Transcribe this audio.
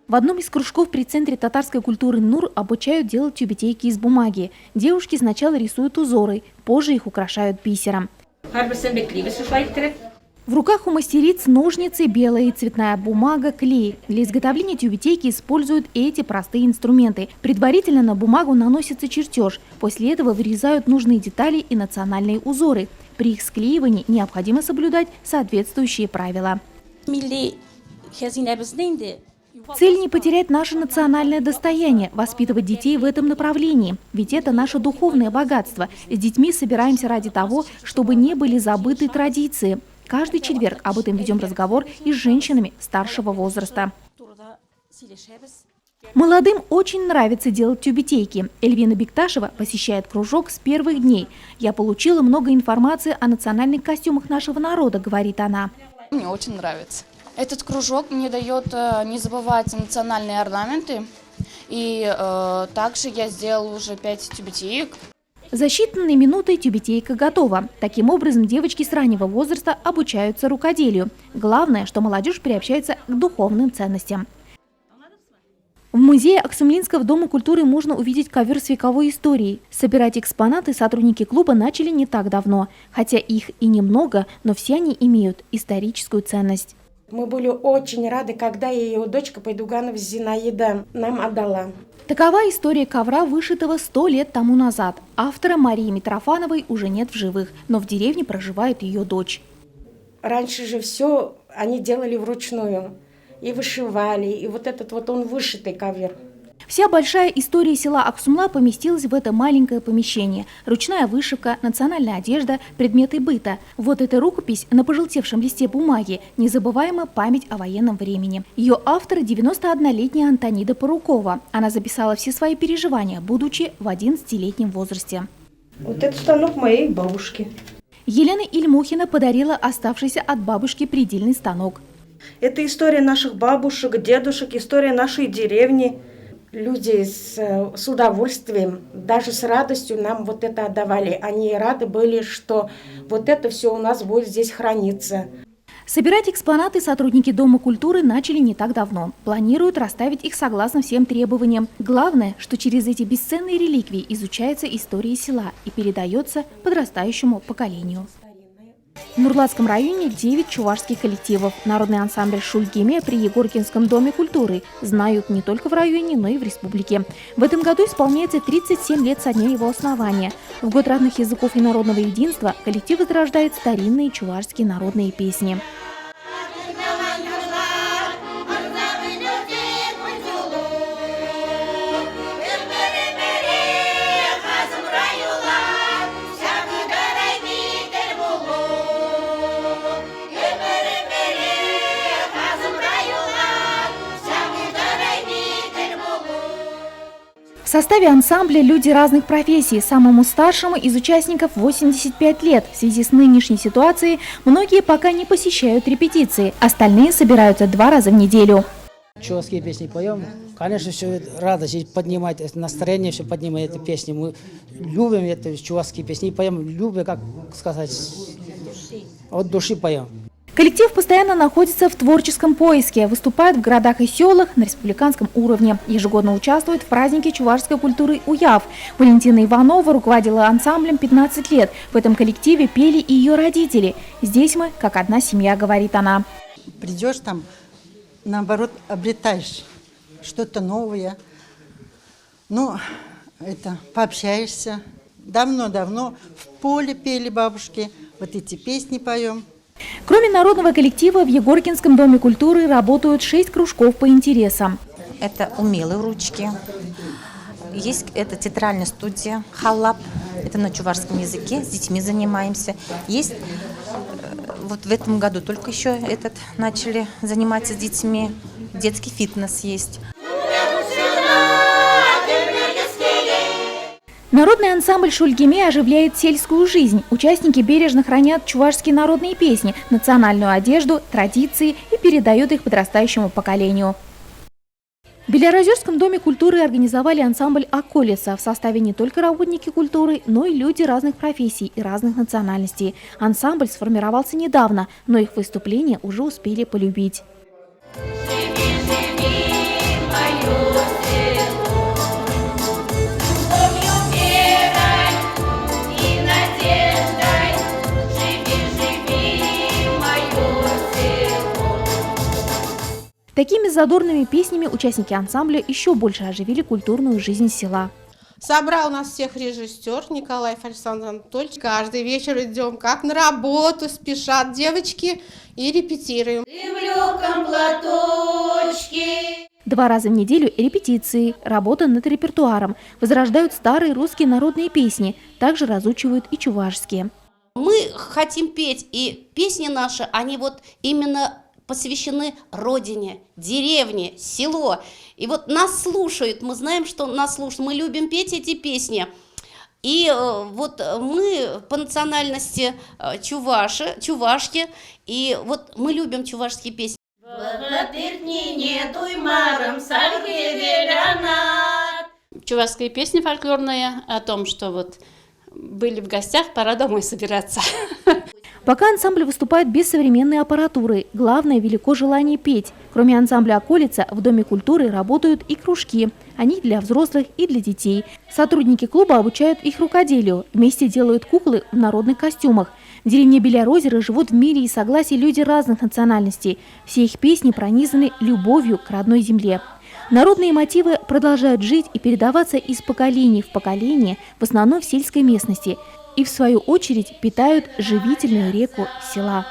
В одном из кружков при Центре татарской культуры НУР обучают делать тюбетейки из бумаги. Девушки сначала рисуют узоры, позже их украшают бисером. В руках у мастериц ножницы, белая и цветная бумага, клей. Для изготовления тюбетейки используют эти простые инструменты. Предварительно на бумагу наносится чертеж. После этого вырезают нужные детали и национальные узоры. При их склеивании необходимо соблюдать соответствующие правила. Цель – не потерять наше национальное достояние, воспитывать детей в этом направлении. Ведь это наше духовное богатство. С детьми собираемся ради того, чтобы не были забыты традиции. Каждый четверг об этом ведем разговор и с женщинами старшего возраста. Молодым очень нравится делать тюбетейки. Эльвина Бекташева посещает кружок с первых дней. «Я получила много информации о национальных костюмах нашего народа», – говорит она. Мне очень нравится. Этот кружок мне дает не забывать национальные орнаменты. И также я сделала уже 5 тюбетеек. За считанные минуты тюбетейка готова. Таким образом, девочки с раннего возраста обучаются рукоделию. Главное, что молодежь приобщается к духовным ценностям. В музее Аксумлинского дома культуры можно увидеть ковер с вековой историей. Собирать экспонаты сотрудники клуба начали не так давно. Хотя их и немного, но все они имеют историческую ценность. Мы были очень рады, когда ее дочка Пайдуганова Зинаида нам отдала. Такова история ковра, вышитого 100 лет тому назад. Автора Марии Митрофановой уже нет в живых, но в деревне проживает ее дочь. Раньше же все они делали вручную. И вышивали, и вот этот вот он вышитый ковер. Вся большая история села Аксумла поместилась в это маленькое помещение. Ручная вышивка, национальная одежда, предметы быта. Вот эта рукопись на пожелтевшем листе бумаги. Незабываемая память о военном времени. Ее автор – 91-летняя Антонида Парукова. Она записала все свои переживания, будучи в 11-летнем возрасте. Вот этот станок моей бабушки. Елена Ильмухина подарила оставшийся от бабушки предельный станок. Это история наших бабушек, дедушек, история нашей деревни. Люди с удовольствием, даже с радостью нам вот это отдавали. Они рады были, что вот это все у нас будет здесь храниться. Собирать экспонаты сотрудники Дома культуры начали не так давно. Планируют расставить их согласно всем требованиям. Главное, что через эти бесценные реликвии изучается история села и передается подрастающему поколению. В Нурлатском районе 9 чувашских коллективов. Народный ансамбль «Шульгиме» при Егоркинском доме культуры знают не только в районе, но и в республике. В этом году исполняется 37 лет со дня его основания. В год разных языков и народного единства коллектив возрождает старинные чувашские народные песни. В составе ансамбля люди разных профессий. Самому старшему из участников 85 лет. В связи с нынешней ситуацией многие пока не посещают репетиции. Остальные собираются 2 раза в неделю. Чувашские песни поем. Конечно, все радость поднимать, настроение все поднимает эти песни. Мы любим это чувашские песни, поем, любим, как сказать, от души поем. Коллектив постоянно находится в творческом поиске, выступает в городах и селах на республиканском уровне. Ежегодно участвует в празднике чувашской культуры Уяв. Валентина Иванова руководила ансамблем 15 лет. В этом коллективе пели и ее родители. Здесь мы как одна семья, говорит она. Придешь там, наоборот, обретаешь что-то новое. Ну, это пообщаешься. Давно-давно в поле пели бабушки, вот эти песни поем. Кроме народного коллектива, в Егоркинском доме культуры работают 6 кружков по интересам. Это умелые ручки. Есть это театральная студия «Халлап». Это на чувашском языке. С детьми занимаемся. Есть вот в этом году только еще начали заниматься с детьми. Детский фитнес есть. Народный ансамбль «Шульгиме» оживляет сельскую жизнь. Участники бережно хранят чувашские народные песни, национальную одежду, традиции и передают их подрастающему поколению. В Белоозерском доме культуры организовали ансамбль «Околица». В составе не только работники культуры, но и люди разных профессий и разных национальностей. Ансамбль сформировался недавно, но их выступления уже успели полюбить. Такими задорными песнями участники ансамбля еще больше оживили культурную жизнь села. Собрал нас всех режиссер Николай Александр Анатольевич. Каждый вечер идем как на работу, спешат девочки и репетируем. И в легком платочке. 2 раза в неделю репетиции, работа над репертуаром, возрождают старые русские народные песни, также разучивают и чувашские. Мы хотим петь, и песни наши, они вот именно посвящены родине, деревне, селу. И вот нас слушают, мы знаем, что нас слушают, мы любим петь эти песни. И вот мы по национальности чувашки, и вот мы любим чувашские песни. Чувашские песни фольклорные о том, что вот были в гостях, пора домой собираться. Пока ансамбль выступает без современной аппаратуры, главное велико желание петь. Кроме ансамбля «Околица», в Доме культуры работают и кружки. Они для взрослых и для детей. Сотрудники клуба обучают их рукоделию. Вместе делают куклы в народных костюмах. В деревне Белярозеро живут в мире и согласии люди разных национальностей. Все их песни пронизаны любовью к родной земле. Народные мотивы продолжают жить и передаваться из поколения в поколение, в основном в сельской местности. И в свою очередь питают живительную реку села.